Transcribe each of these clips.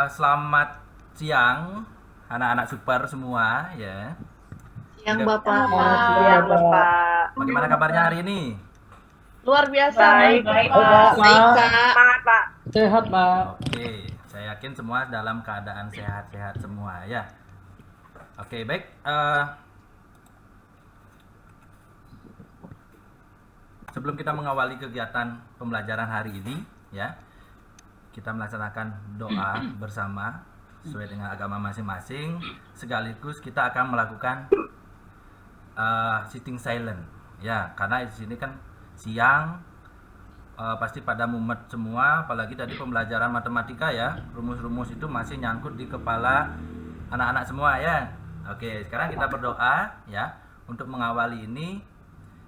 Selamat siang anak-anak super semua ya. Yang Oke, Bapak. Siang Bapak. bagaimana kabarnya hari ini? Luar biasa. Baik, Baik, Pak. Pak. Baik, Pak. Semangat, Pak. Sehat, Pak. Oke, saya yakin semua dalam keadaan sehat-sehat semua ya. Oke, baik. Sebelum kita mengawali kegiatan pembelajaran hari ini ya, kita melaksanakan doa bersama sesuai dengan agama masing-masing. Sekaligus kita akan melakukan sitting silent ya, karena di sini kan siang, pasti pada mumet semua, apalagi tadi pembelajaran matematika ya, rumus-rumus itu masih nyangkut di kepala anak-anak semua ya. Oke, sekarang kita berdoa ya untuk mengawali ini.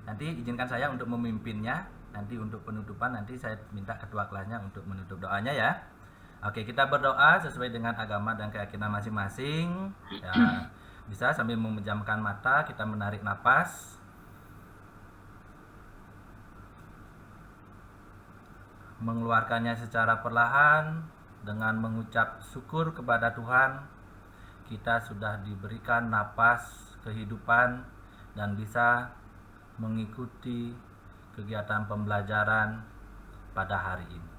Nanti izinkan saya untuk memimpinnya. Nanti untuk penutupan nanti saya minta ketua kelasnya untuk menutup doanya ya. Oke, kita berdoa sesuai dengan agama dan keyakinan masing-masing ya. Bisa sambil memejamkan mata, kita menarik napas, mengeluarkannya secara perlahan dengan mengucap syukur kepada Tuhan. Kita sudah diberikan napas kehidupan dan bisa mengikuti kegiatan pembelajaran pada hari ini.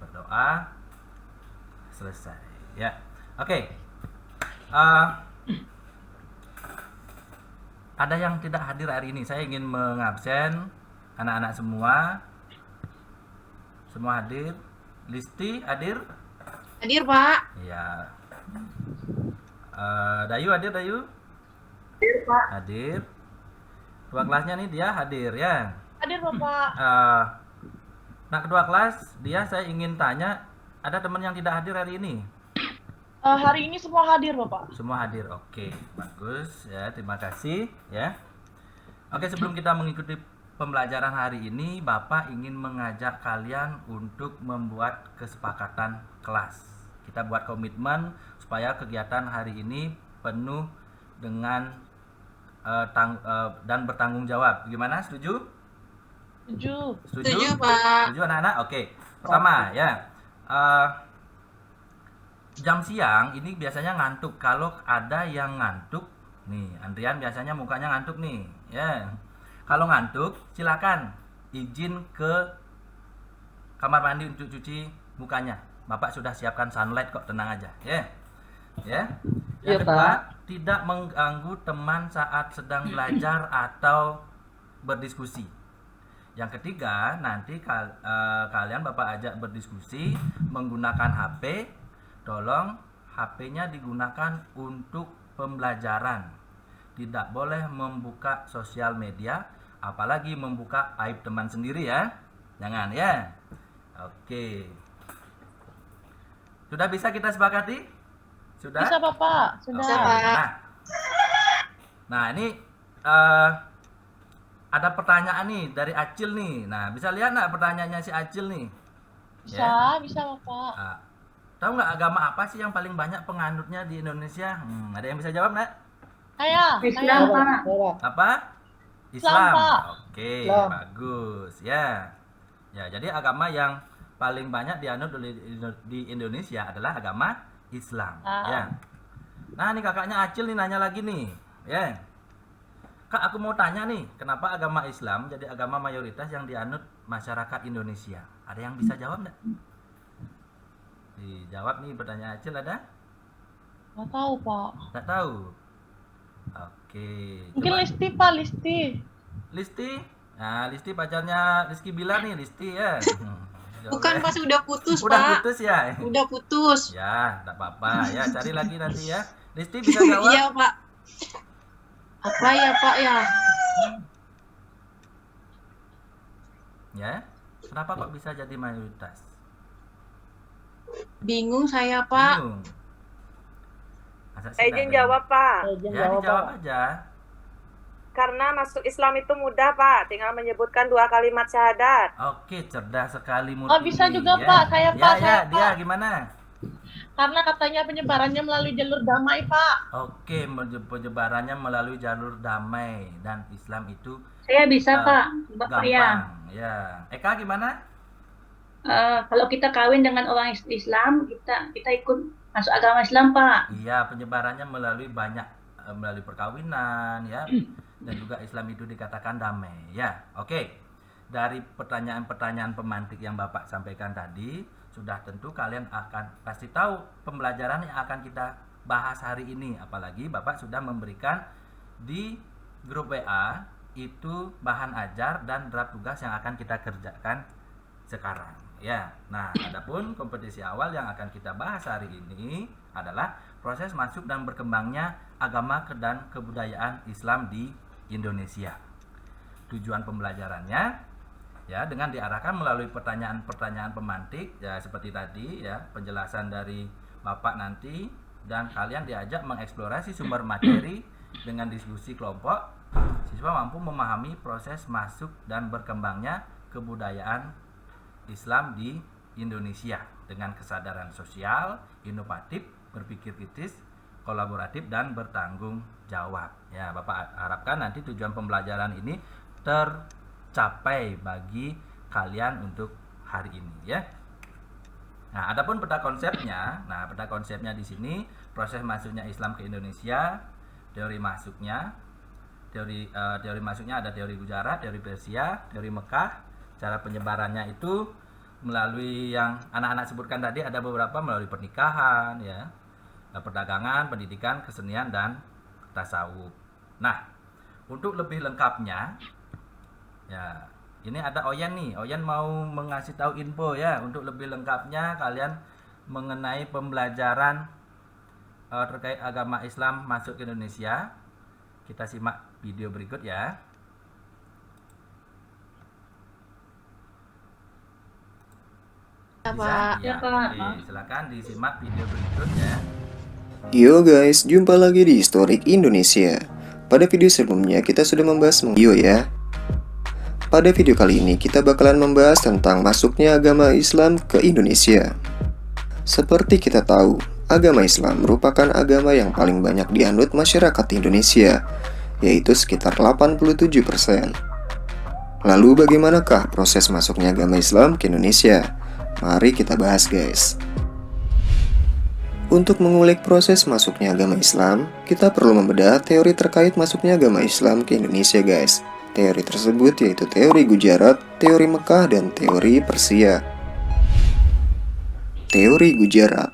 Berdoa selesai ya. Oke. Ada yang tidak hadir hari ini. Saya ingin mengabsen anak-anak semua. Semua hadir. Listi hadir? Hadir, Pak. Ya. Dayu hadir, Dayu? Hadir, Pak. Hadir. Ketua kelasnya nih dia hadir ya. Hadir, Bapak. Nah, ketua kelas dia saya ingin tanya, ada teman yang tidak hadir hari ini? Hari ini semua hadir, Bapak. Semua hadir. Oke, bagus ya. Terima kasih ya. Oke, sebelum kita mengikuti pembelajaran hari ini, Bapak ingin mengajak kalian untuk membuat kesepakatan kelas. Kita buat komitmen supaya kegiatan hari ini penuh dengan dan bertanggung jawab. Gimana? Setuju? Setuju. Setuju, Pak. Setuju anak-anak? Oke. Pertama ya. Jam siang ini biasanya ngantuk. Kalau ada yang ngantuk, nih, Andrian biasanya mukanya ngantuk nih, ya. Kalau ngantuk, silakan izin ke kamar mandi untuk cuci mukanya. Bapak sudah siapkan sunlight kok, tenang aja, ya. Ya. Yang Iya, kedua, Pak. tidak mengganggu teman saat sedang belajar atau berdiskusi. Yang ketiga, nanti kalian Bapak ajak berdiskusi menggunakan HP. Tolong HP-nya digunakan untuk pembelajaran. Tidak boleh membuka sosial media, apalagi membuka aib teman sendiri ya. Jangan ya. Oke. Sudah bisa kita sepakati? Sudah? Bisa, Bapak. Sudah. Bisa, Pak. Nah, ini ada pertanyaan nih dari Acil nih. Nah, bisa lihat nggak pertanyaannya si Acil nih? Bisa, Bapak. Tahu nggak agama apa sih yang paling banyak penganutnya di Indonesia? Ada yang bisa jawab nggak? Saya. Pak. Apa? Islam, Pak. Oke, Islam. bagus ya. Ya, jadi agama yang paling banyak dianut di Indonesia adalah agama Islam. Ya. Nah, nih kakaknya Acil nih nanya lagi nih, ya. Kak, aku mau tanya nih, kenapa agama Islam jadi agama mayoritas yang dianut masyarakat Indonesia? Ada yang bisa jawab nggak? Dijawab nih pertanyaan Acil ada? Nggak tahu, Pak. Nggak tahu. Oke. Mungkin coba. Listi, Pak. Listi. Listi? Nah, Listi pacarnya Rizky Bilar nih, Listi ya. Bukan, Pak, sudah putus, Udah Pak. putus ya? Udah putus. Ya, enggak apa-apa. Ya, cari lagi nanti ya. Listi bisa jawab? Iya, Pak. Apa ya, Pak ya? Ya. Kenapa kok bisa jadi mayoritas? Bingung saya, Pak. Bingung. Masa sih Saya nggak izin bingung? jawab, Pak. Ya, dijawab aja. Karena masuk Islam itu mudah, Pak. Tinggal menyebutkan 2 kalimat syahadat. Oke, cerdas sekali Murti. Oh, bisa juga, ya. Pak. Saya, Pak. Ya, Saya, dia Pak. gimana? Karena katanya penyebarannya melalui jalur damai, Pak. Oke, penyebarannya melalui jalur damai dan Islam itu Saya bisa, Pak. gampang. Ya. Eka gimana? kalau kita kawin dengan orang Islam, kita ikut masuk agama Islam, Pak. Iya, penyebarannya melalui perkawinan ya. Dan juga Islam itu dikatakan damai ya. Oke. Dari pertanyaan-pertanyaan pemantik yang Bapak sampaikan tadi, sudah tentu kalian akan pasti tahu pembelajaran yang akan kita bahas hari ini. Apalagi Bapak sudah memberikan di grup WA itu bahan ajar dan draft tugas yang akan kita kerjakan sekarang ya. Nah, adapun kompetisi awal yang akan kita bahas hari ini adalah proses masuk dan berkembangnya agama dan kebudayaan Islam di Indonesia. Tujuan pembelajarannya ya dengan diarahkan melalui pertanyaan-pertanyaan pemantik ya, seperti tadi ya, penjelasan dari Bapak nanti, dan kalian diajak mengeksplorasi sumber materi dengan diskusi kelompok. Siswa mampu memahami proses masuk dan berkembangnya kebudayaan Islam di Indonesia dengan kesadaran sosial, inovatif, berpikir kritis, kolaboratif, dan bertanggung jawab. Ya, Bapak harapkan nanti tujuan pembelajaran ini tercapai bagi kalian untuk hari ini ya. Nah, adapun peta konsepnya. Nah, peta konsepnya di sini proses masuknya Islam ke Indonesia, teori masuknya. Teori masuknya ada teori Gujarat, teori Persia, teori Mekah. Cara penyebarannya itu melalui yang anak-anak sebutkan tadi, ada beberapa melalui pernikahan ya, perdagangan, pendidikan, kesenian, dan tasawuf. Nah, untuk lebih lengkapnya ya, ini ada Oyen nih. Oyen mau mengasih tahu info ya. Untuk lebih lengkapnya kalian mengenai pembelajaran terkait agama Islam masuk ke Indonesia, kita simak video berikut ya. Ya, Bisa? Pak. Ya, Ya, Pak. oke. Silakan disimak video berikut ya. Yo guys, jumpa lagi di Historik Indonesia. Pada video sebelumnya kita sudah membahas video ya. Pada video kali ini kita bakalan membahas tentang masuknya agama Islam ke Indonesia. Seperti kita tahu, agama Islam merupakan agama yang paling banyak dianut masyarakat Indonesia, yaitu sekitar 87%. Lalu bagaimanakah proses masuknya agama Islam ke Indonesia? Mari kita bahas guys. Untuk mengulik proses masuknya agama Islam, kita perlu membedah teori terkait masuknya agama Islam ke Indonesia guys. Teori tersebut yaitu teori Gujarat, teori Mekah, dan teori Persia. Teori Gujarat.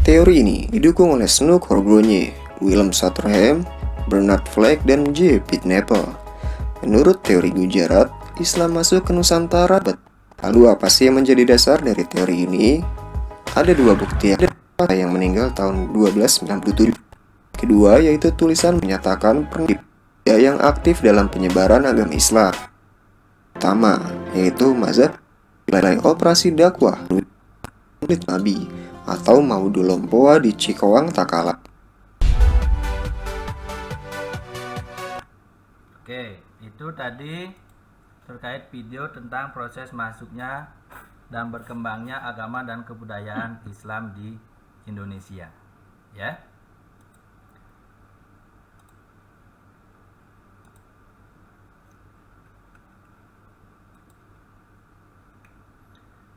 Teori ini didukung oleh Snook Horgogne, Willem Sotherham, Bernard Fleck, dan J. Pitnapel. Menurut teori Gujarat, Islam masuk ke Nusantara. Lalu apa sih yang menjadi dasar dari teori ini? Ada dua bukti yang meninggal tahun 1297. Kedua yaitu tulisan menyatakan yang aktif dalam penyebaran agama Islam. Pertama yaitu mazhab Balai Operasi Dakwah Nabi atau Maudulompoa di Cikowang Takala. Oke, itu tadi terkait video tentang proses masuknya dan berkembangnya agama dan kebudayaan Islam di Indonesia. Ya.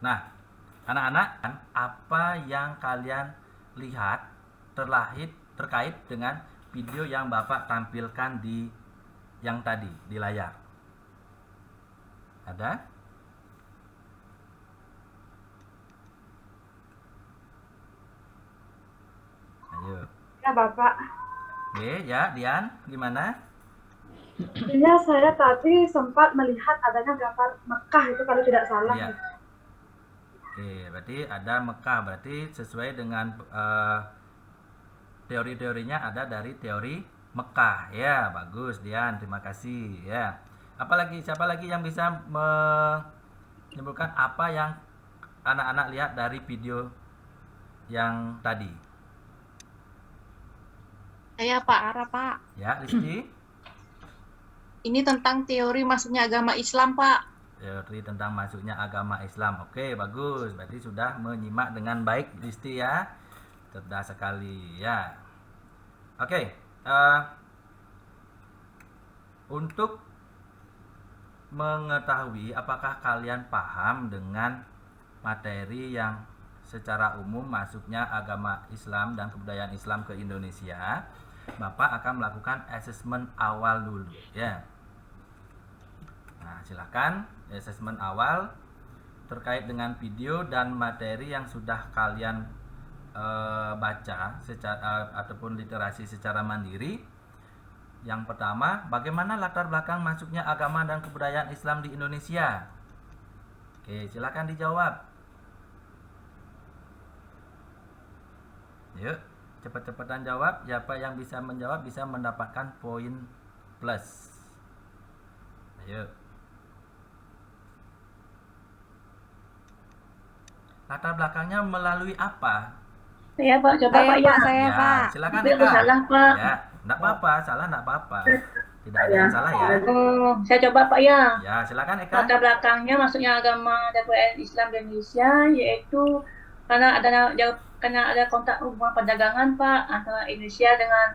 Nah, anak-anak, apa yang kalian lihat terkait dengan video yang Bapak tampilkan di yang tadi di layar? Ada? Ayo. Ya, Bapak. Oke, ya, Dian, gimana? Intinya saya tadi sempat melihat adanya gambar Mekah itu kalau tidak salah. Iya. Oke, berarti ada Mekah, berarti sesuai dengan teori-teorinya ada dari teori Mekah. Ya, bagus Dian, terima kasih ya. Siapa lagi yang bisa menyebutkan apa yang anak-anak lihat dari video yang tadi? Saya Pak Ara, Pak. Ya, Rizky? Ini tentang teori masuknya agama Islam, Pak. Teori tentang masuknya agama Islam. Oke, bagus. Berarti sudah menyimak dengan baik, Rizky ya. Cerdas sekali ya. Oke, untuk mengetahui apakah kalian paham dengan materi yang secara umum masuknya agama Islam dan kebudayaan Islam ke Indonesia. Bapak akan melakukan asesmen awal dulu ya. Nah, silakan asesmen awal terkait dengan video dan materi yang sudah kalian baca secara ataupun literasi secara mandiri. Yang pertama, bagaimana latar belakang masuknya agama dan kebudayaan Islam di Indonesia? Oke, silakan dijawab. Yuk, cepat-cepatan jawab. Siapa yang bisa menjawab bisa mendapatkan poin plus. Ayo. Latar belakangnya melalui apa? Saya Pak, coba Saya Pak ya. Pak, saya Ya, Pak. silakan Tapi aku Eka. salah Pak. Ya, enggak apa-apa, salah enggak apa-apa. Tidak ada yang salah ya. Oh, saya coba Pak ya. Ya, silakan Eka. Latar belakangnya maksudnya agama dan kebudayaan Islam di Indonesia yaitu karena ada kontak hubungan perdagangan Pak antara Indonesia dengan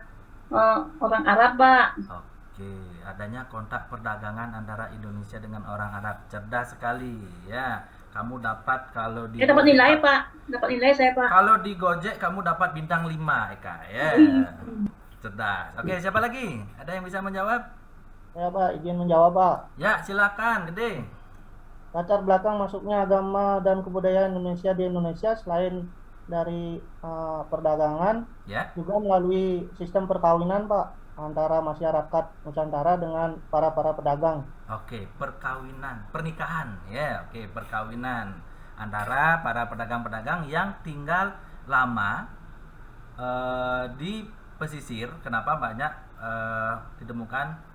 orang Arab Pak. Oke, adanya kontak perdagangan antara Indonesia dengan orang Arab. Cerdas sekali ya. Kamu dapat kalau di Saya dapat nilai Pak, dapat nilai saya Pak. Kalau di Gojek kamu dapat bintang 5 Eka ya. Cerdas. Oke, siapa lagi? Ada yang bisa menjawab? Ya Pak, izin menjawab Pak. Ya, silakan, Gede. Latar belakang masuknya agama dan kebudayaan Indonesia di Indonesia selain dari perdagangan, Ya. juga melalui sistem perkawinan Pak antara masyarakat Nusantara dengan para pedagang. Oke, perkawinan, pernikahan ya. Oke, perkawinan antara para pedagang-pedagang yang tinggal lama di pesisir. Kenapa banyak ditemukan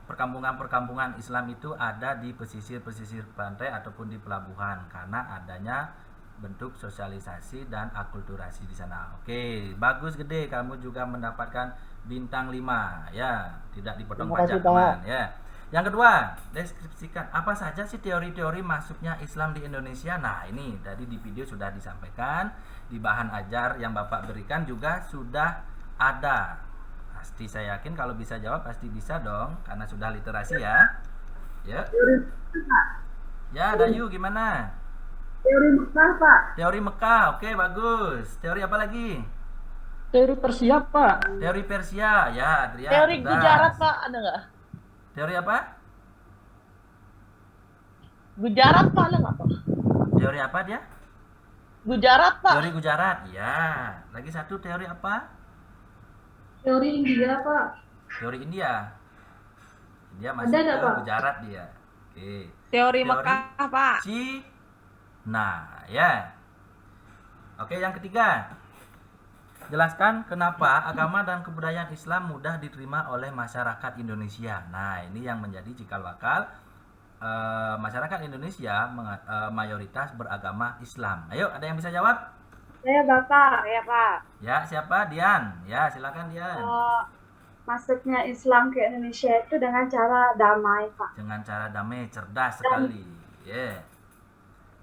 perkampungan-perkampungan Islam itu ada di pesisir-pesisir pantai ataupun di pelabuhan karena adanya bentuk sosialisasi dan akulturasi di sana. Oke, bagus Gede, kamu juga mendapatkan bintang 5 ya, tidak dipotong Terima kasih, pajak Pak. teman ya. Yang kedua, deskripsikan apa saja sih teori-teori masuknya Islam di Indonesia. Nah, ini tadi di video sudah disampaikan, di bahan ajar yang Bapak berikan juga sudah ada. Pasti saya yakin kalau bisa jawab pasti bisa dong karena sudah literasi ya. Ya. Ya, Dayu gimana? Teori Mekah, Pak. Teori Mekah, oke bagus. Teori apa lagi? Teori Persia Pak. Teori Persia, ya Adrian. Teori cerdas. Gujarat Pak, ada nggak? Teori apa? Gujarat Pak, ada nggak Pak? Teori apa dia? Gujarat Pak. Teori Gujarat, ya. Lagi satu teori apa? Teori India Pak. Teori India. India masuk Ada nggak, ke Pak? Gujarat dia. Oke. Teori Mekah Pak. Nah, ya. Oke, yang ketiga. Jelaskan kenapa agama dan kebudayaan Islam mudah diterima oleh masyarakat Indonesia. Nah, ini yang menjadi cikal bakal masyarakat Indonesia mayoritas beragama Islam. Ayo, ada yang bisa jawab? Saya Bapak, ya Pak. Ya, siapa? Dian. Ya, silakan Dian. Masuknya Islam ke Indonesia itu dengan cara damai, Pak. Dengan cara damai, cerdas sekali. Ya.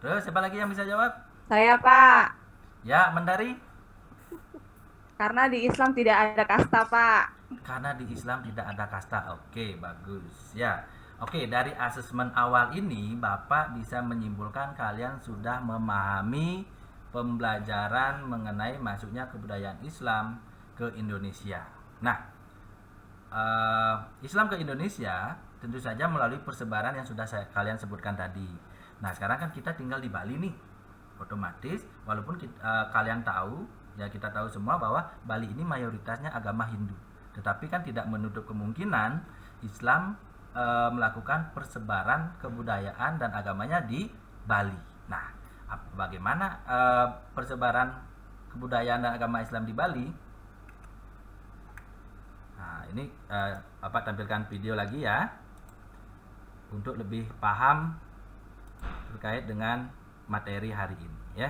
Terus siapa lagi yang bisa jawab? Saya Pak. Ya, Mendari. Karena di Islam tidak ada kasta Pak. Karena di Islam tidak ada kasta. Oke, bagus. Ya. Oke, dari asesmen awal ini Bapak bisa menyimpulkan kalian sudah memahami pembelajaran mengenai masuknya kebudayaan Islam ke Indonesia. Nah, Islam ke Indonesia tentu saja melalui persebaran yang sudah kalian sebutkan tadi. Nah, sekarang kan kita tinggal di Bali nih. Otomatis walaupun kalian tahu, ya kita tahu semua bahwa Bali ini mayoritasnya agama Hindu. Tetapi kan tidak menutup kemungkinan Islam melakukan persebaran kebudayaan dan agamanya di Bali. Nah, bagaimana persebaran kebudayaan dan agama Islam di Bali? Nah, ini Bapak tampilkan video lagi ya untuk lebih paham terkait dengan materi hari ini ya.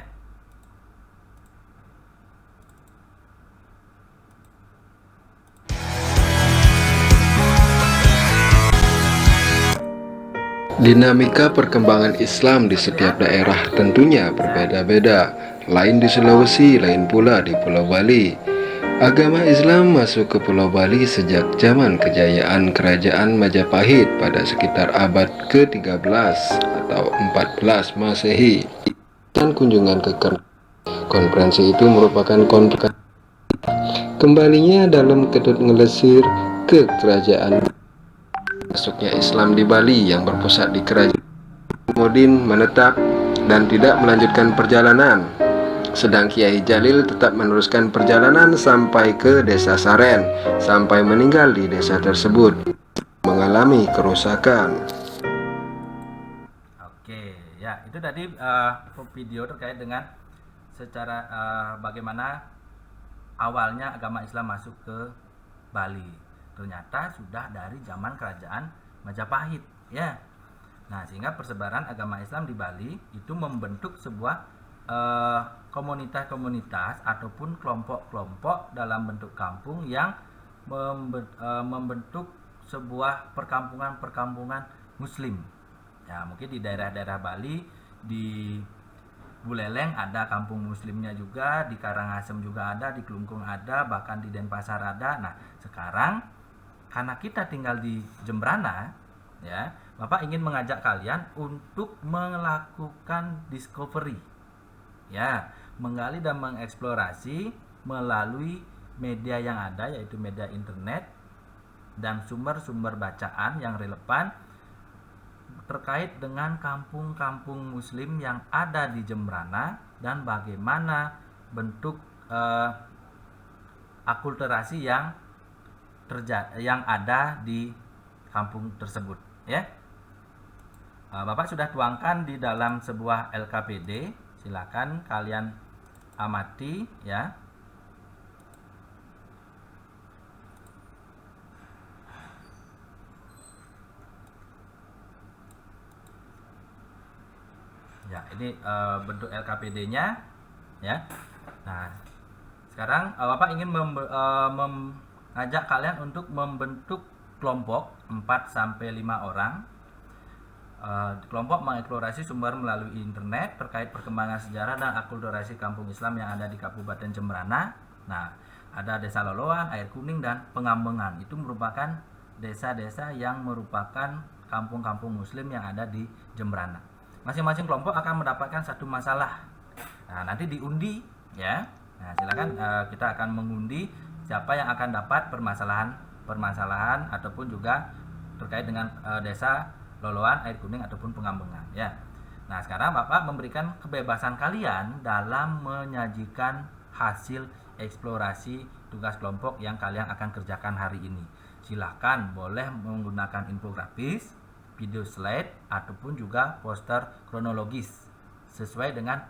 Dinamika perkembangan Islam di setiap daerah tentunya berbeda-beda. Lain di Sulawesi, lain pula di Pulau Bali. Agama Islam masuk ke Pulau Bali sejak zaman kejayaan Kerajaan Majapahit pada sekitar abad ke-13 atau 14 Masehi. Dan kunjungan ke konferensi itu merupakan konferensi kembalinya dalam Ketut Ngelesir ke kerajaan. Masuknya Islam di Bali yang berpusat di kerajaan Modin menetap dan tidak melanjutkan perjalanan. Sedang Kiai Jalil tetap meneruskan perjalanan sampai ke desa Saren, sampai meninggal di desa tersebut, mengalami kerusakan. Oke, ya itu tadi video terkait dengan secara bagaimana awalnya agama Islam masuk ke Bali. Ternyata sudah dari zaman kerajaan Majapahit, ya. Nah, sehingga persebaran agama Islam di Bali itu membentuk sebuah komunitas-komunitas ataupun kelompok-kelompok dalam bentuk kampung yang membentuk sebuah perkampungan-perkampungan Muslim. Ya, mungkin di daerah-daerah Bali, di Buleleng ada kampung Muslimnya juga, di Karangasem juga ada, di Klungkung ada, bahkan di Denpasar ada. Nah, sekarang karena kita tinggal di Jembrana, ya, Bapak ingin mengajak kalian untuk melakukan discovery, ya, menggali dan mengeksplorasi melalui media yang ada, yaitu media internet dan sumber-sumber bacaan yang relevan terkait dengan kampung-kampung Muslim yang ada di Jembrana dan bagaimana bentuk akulturasi yang ada di kampung tersebut, ya. Bapak sudah tuangkan di dalam sebuah LKPD, silakan kalian amati, ya. Ya, ini bentuk LKPD-nya, ya. Nah, sekarang Bapak ingin mengajak kalian untuk membentuk kelompok 4 sampai 5 orang. Kelompok mengeksplorasi sumber melalui internet terkait perkembangan sejarah dan akulturasi kampung Islam yang ada di Kabupaten Jembrana. Nah, ada Desa Loloan, Air Kuning, dan Pengambengan. Itu merupakan desa-desa yang merupakan kampung-kampung Muslim yang ada di Jembrana. Masing-masing kelompok akan mendapatkan satu masalah. Nah, nanti diundi, ya. Nah, silakan kita akan mengundi siapa yang akan dapat permasalahan ataupun juga terkait dengan desa Loloan, Air Kuning ataupun Pengambengan, ya. Nah, sekarang Bapak memberikan kebebasan kalian dalam menyajikan hasil eksplorasi tugas kelompok yang kalian akan kerjakan hari ini. Silakan boleh menggunakan infografis, video slide ataupun juga poster kronologis sesuai dengan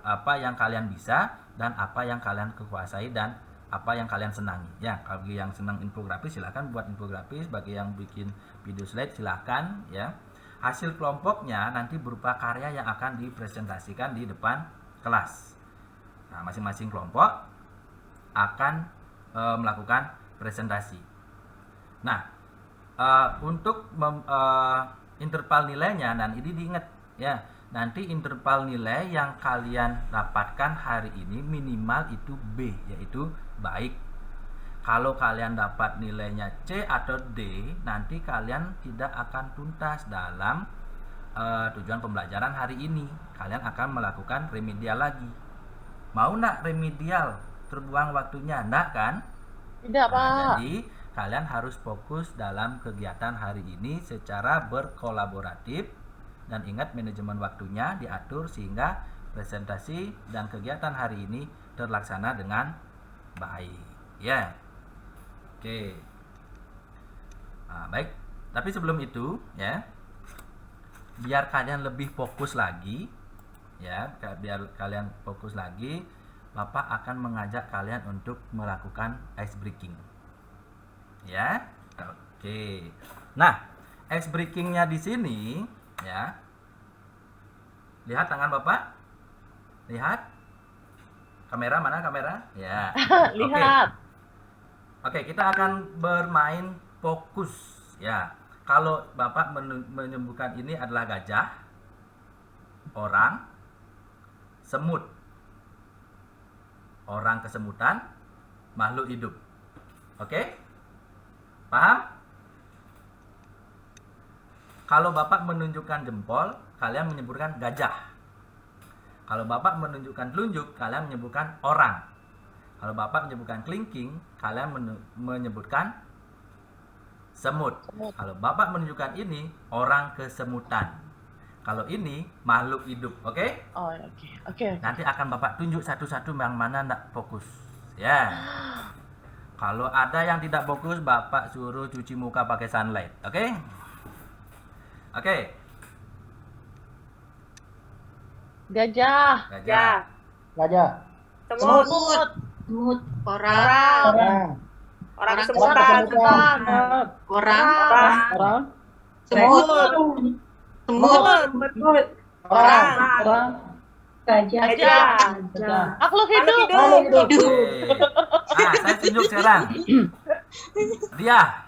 apa yang kalian bisa dan apa yang kalian kuasai dan apa yang kalian senangi, ya. Bagi yang senang infografis silakan buat infografis, bagi yang bikin video slide silakan, ya. Hasil kelompoknya nanti berupa karya yang akan dipresentasikan di depan kelas. Nah, masing-masing kelompok akan melakukan presentasi. Nah, untuk interval nilainya, dan ini diingat, ya, nanti interval nilai yang kalian dapatkan hari ini minimal itu B, yaitu baik. Kalau kalian dapat nilainya C atau D, nanti kalian tidak akan tuntas dalam tujuan pembelajaran hari ini. Kalian akan melakukan remedial lagi. Mau nak remedial? Terbuang waktunya, enggak kan? Tidak, Pak. Jadi kalian harus fokus dalam kegiatan hari ini secara berkolaboratif, dan ingat manajemen waktunya diatur sehingga presentasi dan kegiatan hari ini terlaksana dengan baik, ya. Oke. Nah, baik. Tapi sebelum itu, ya, biar kalian lebih fokus lagi, ya, biar kalian fokus lagi, Bapak akan mengajak kalian untuk melakukan ice breaking. Ya, oke. Nah, ice breakingnya di sini, ya. Lihat tangan Bapak. Lihat. Kamera mana kamera? Ya. Lihat. Oke, kita akan bermain fokus, ya. Kalau Bapak menyembuhkan ini adalah gajah, orang, semut, orang kesemutan, makhluk hidup. Oke? Paham? Kalau Bapak menunjukkan jempol, kalian menyebutkan gajah. Kalau Bapak menunjukkan telunjuk, kalian menyebutkan orang. Kalau Bapak menyebutkan kelingking, kalian menyebutkan semut. Kalau Bapak menunjukkan ini, orang kesemutan. Kalau ini, makhluk hidup. Oke? Oh, oke. Nanti akan Bapak tunjuk satu-satu yang mana tidak fokus. Ya. Kalau ada yang tidak fokus, Bapak suruh cuci muka pakai sunlight. Oke? Oke. Gajah. Gajah. Gajah. Semut. Semut. Orang. Orang. Orang Orang kesemutan. Orang. Orang. Semut. Semut. Orang. Gajah. Gajah. Makhluk hidup. Oke. Nah, saya tunjuk sekarang. Dia.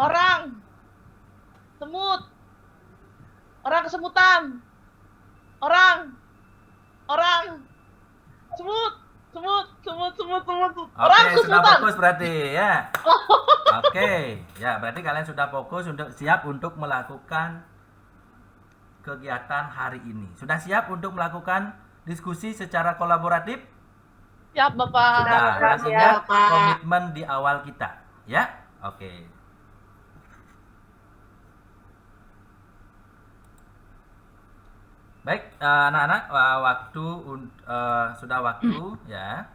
Orang. Semut. Orang kesemutan. Orang. Semut. Orang Oke, sudah kesemutan. fokus berarti ya. Oke, ya berarti kalian sudah fokus untuk siap untuk melakukan kegiatan hari ini. Sudah siap untuk melakukan diskusi secara kolaboratif? Siap, Bapak. Sudah, Bapak, berarti siap, ya Pak. komitmen di awal kita, ya. Oke. Baik, anak-anak, sudah waktu ya.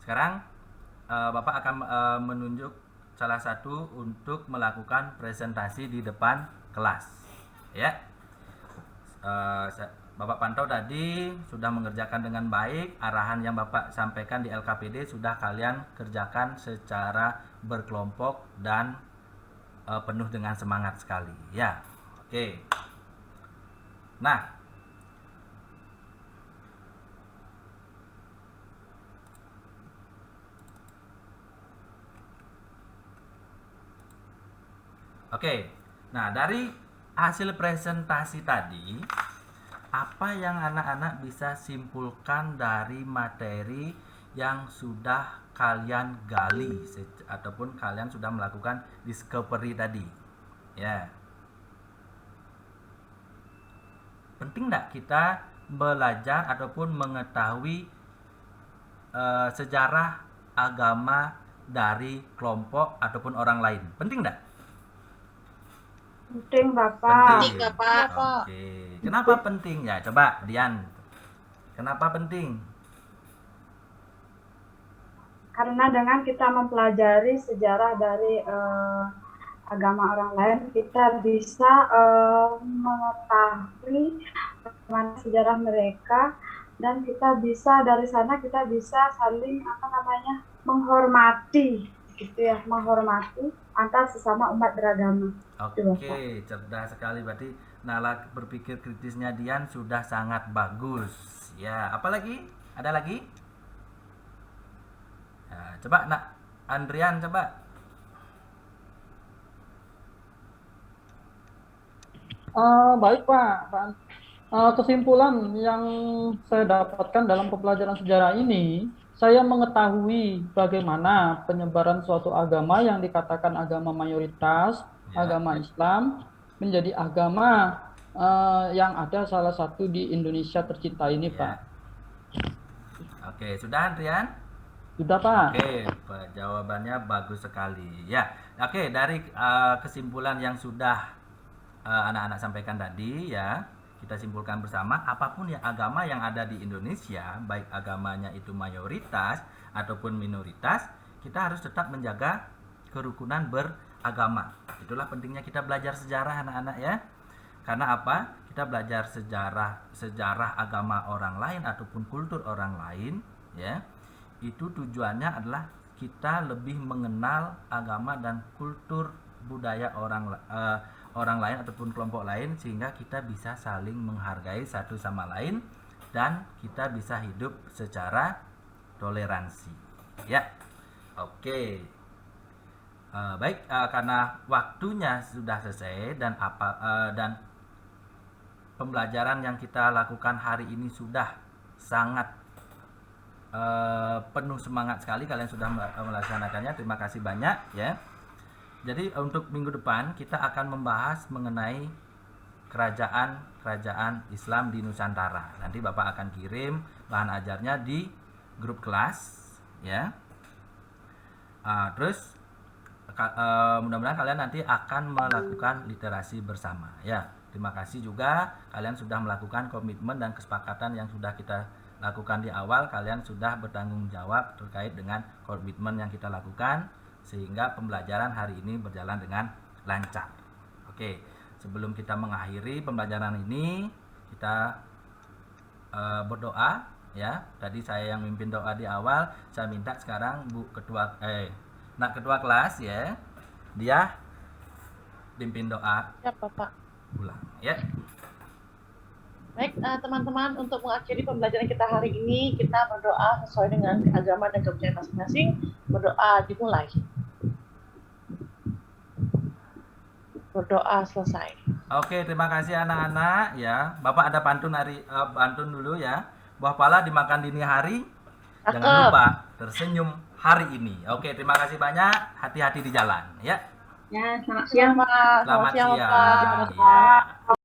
Sekarang Bapak akan menunjuk salah satu untuk melakukan presentasi di depan kelas, ya. Bapak pantau tadi sudah mengerjakan dengan baik. Arahan yang Bapak sampaikan di LKPD sudah kalian kerjakan secara berkelompok dan penuh dengan semangat sekali, ya. Oke. Nah, oke. Nah, dari hasil presentasi tadi, apa yang anak-anak bisa simpulkan dari materi yang sudah kalian gali ataupun kalian sudah melakukan discovery tadi? Ya. Penting nggak kita belajar ataupun mengetahui sejarah agama dari kelompok ataupun orang lain? Penting nggak? Penting, Bapak. Penting, Bapak. Oke. Kenapa penting ya? Coba Dian. Kenapa penting? Karena dengan kita mempelajari sejarah dari agama orang lain, kita bisa mengetahui bagaimana sejarah mereka, dan kita bisa dari sana kita bisa saling menghormati, gitu ya, menghormati antar sesama umat beragama. Oke, cerdas sekali. Berarti nalar berpikir kritisnya Dian sudah sangat bagus. Ya, apalagi? Ada lagi? Ya, coba Nak Andrian, coba. Baik Pak. Kesimpulan yang saya dapatkan dalam pembelajaran sejarah ini, saya mengetahui bagaimana penyebaran suatu agama yang dikatakan agama mayoritas, agama Islam, menjadi agama yang ada salah satu di Indonesia tercinta ini, Pak. Oke, sudah Andrian? Sudah, Pak. Oke, jawabannya bagus sekali. Ya, oke, dari kesimpulan yang sudah anak-anak sampaikan tadi, ya, kita simpulkan bersama, apapun ya agama yang ada di Indonesia, baik agamanya itu mayoritas ataupun minoritas, kita harus tetap menjaga kerukunan beragama. Itulah pentingnya kita belajar sejarah, anak-anak, ya. Karena apa? Kita belajar sejarah agama orang lain ataupun kultur orang lain, ya. Itu tujuannya adalah kita lebih mengenal agama dan kultur budaya orang lain ataupun kelompok lain, sehingga kita bisa saling menghargai satu sama lain dan kita bisa hidup secara toleransi, ya. Oke. Baik, karena waktunya sudah selesai dan dan pembelajaran yang kita lakukan hari ini sudah sangat penuh semangat sekali kalian sudah melaksanakannya. Terima kasih banyak ya. Jadi untuk minggu depan kita akan membahas mengenai kerajaan Islam di Nusantara. Nanti Bapak akan kirim bahan ajarnya di grup kelas ya. Terus mudah-mudahan kalian nanti akan melakukan literasi bersama ya. Terima kasih juga kalian sudah melakukan komitmen dan kesepakatan yang sudah kita lakukan di awal. Kalian sudah bertanggung jawab terkait dengan komitmen yang kita lakukan sehingga pembelajaran hari ini berjalan dengan lancar. Oke, sebelum kita mengakhiri pembelajaran ini, kita berdoa ya. Tadi saya yang mimpin doa di awal. Saya minta sekarang Nak ketua kelas ya, dia pimpin doa Ya, Bapak. ulang ya. Baik, teman-teman, untuk mengakhiri pembelajaran kita hari ini, kita berdoa sesuai dengan agama dan kepercayaan masing-masing. Berdoa dimulai. Berdoa selesai. Oke, terima kasih anak-anak ya. Bapak ada pantun dulu ya. Buah pala dimakan dini hari. Jangan Cakep. lupa tersenyum hari ini. Oke, terima kasih banyak. Hati-hati di jalan ya. Ya, selamat siang. Selamat Selamat siang, siang. Bapak. Ya.